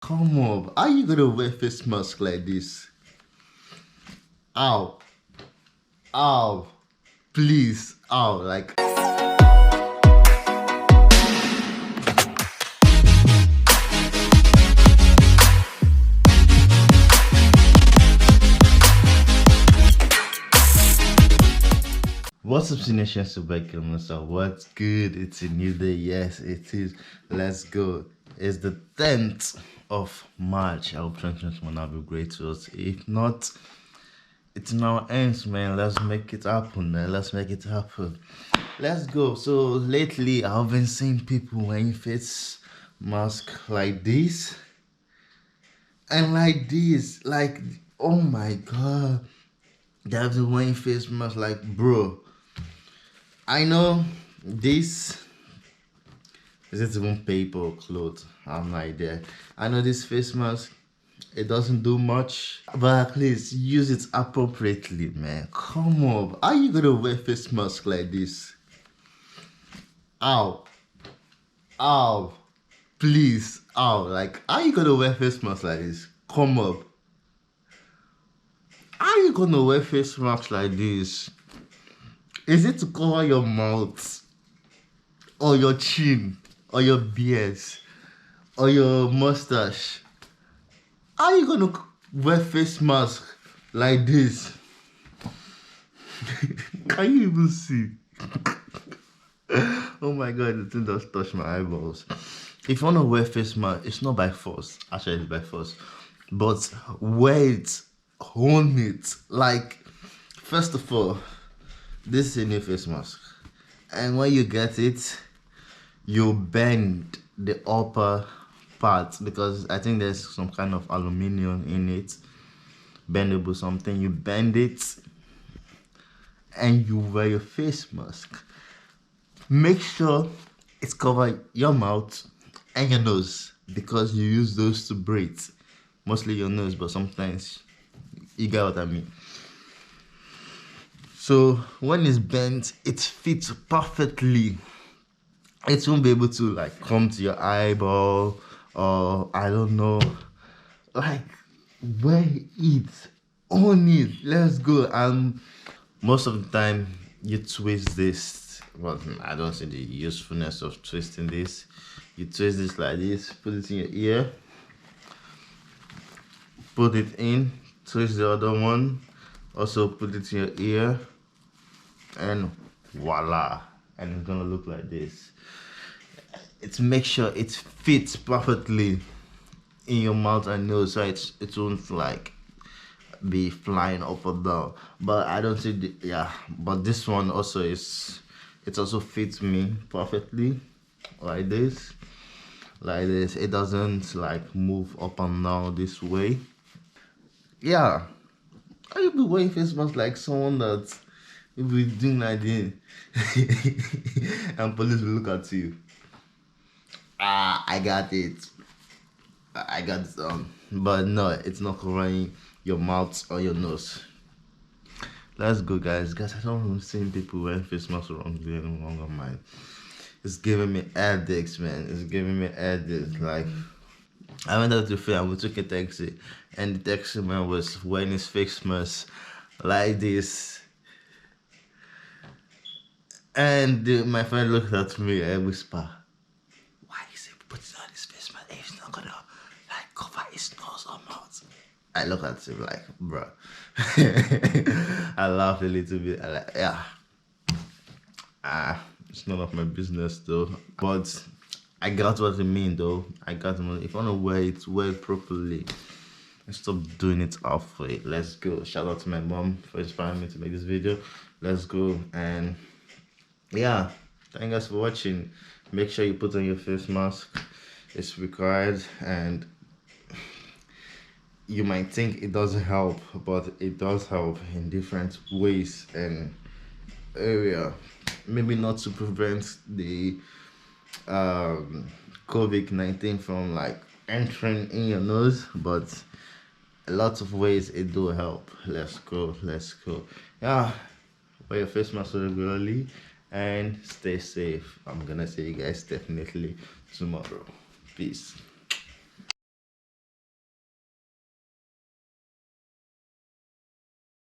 Come on, are you gonna wear face mask like this? Ow, ow, please, ow, like. What's up, Nation Subaki Nosa? What's good? It's a new day. Yes, it is. Let's go. It's the 10th of March. I hope 2021 will be great to us. If not, it's now ends, man. Let's make it happen, man. Let's make it happen. Let's go. So lately, I've been seeing people wearing face mask like this and like this. Like, oh my god, they've been wearing face mask like, bro. I know this is it even paper or cloth? I have no idea. I know this face mask, it doesn't do much, but at least use it appropriately, man. Come on, are you gonna wear face mask like this? Ow, ow, please, ow, like, are you gonna wear face mask like this? Come up. Are you gonna wear face mask like this? Is it to cover your mouth, or your chin, or your beard, or your mustache? Are you gonna wear face mask like this? Can you even see? Oh my god, the thing just touched my eyeballs. If you wanna wear face mask, it's not by force. Actually, it's by force. But wear it, own it. Like, first of all, this is a new face mask. And when you get it, you bend the upper part because I think there's some kind of aluminum in it, bendable something. You bend it and you wear your face mask. Make sure it's cover your mouth and your nose because you use those to breathe, mostly your nose, but sometimes you get what I mean. So when it's bent, it fits perfectly. It won't be able to like come to your eyeball, or I don't know. Like, wear it, own it, let's go. And most of the time you twist this. Well, I don't see the usefulness of twisting this. You twist this like this, put it in your ear, put it in, twist the other one, also put it in your ear, and voila, and it's gonna look like this. It's make sure it fits perfectly in your mouth and nose, so it won't like be flying up or down. But I don't see but this one also it also fits me perfectly like this. It doesn't like move up and down this way. Yeah, I will be wearing face mask like someone that will be doing like this and police will look at you. I got it. I got it on. But no, it's not covering your mouth or your nose. Let's go, guys. Guys, I don't want to see people wearing face masks around there any longer, man. It's giving me headaches, man. It's giving me headaches. Like, I went out to fair and we took a taxi, and the taxi man was wearing his face mask like this. And my friend looked at me and whispered, "Why is he putting on his face mask? He's not gonna like cover his nose or mouth." I look at him like, bro. I laughed a little bit. I like, yeah. It's none of my business though. But I got what you mean though. I got what, if you wanna wear it properly. And stop doing it halfway. Let's go. Shout out to my mom for inspiring me to make this video. Let's go. And yeah, thank you guys for watching. Make sure you put on your face mask. It's required, and you might think it doesn't help, but it does help in different ways and area. Maybe not to prevent the COVID-19 from like entering in your nose, but a lot of ways it do help. Let's go. Yeah, wear your face mask regularly and stay safe. I'm gonna see you guys definitely tomorrow. Peace.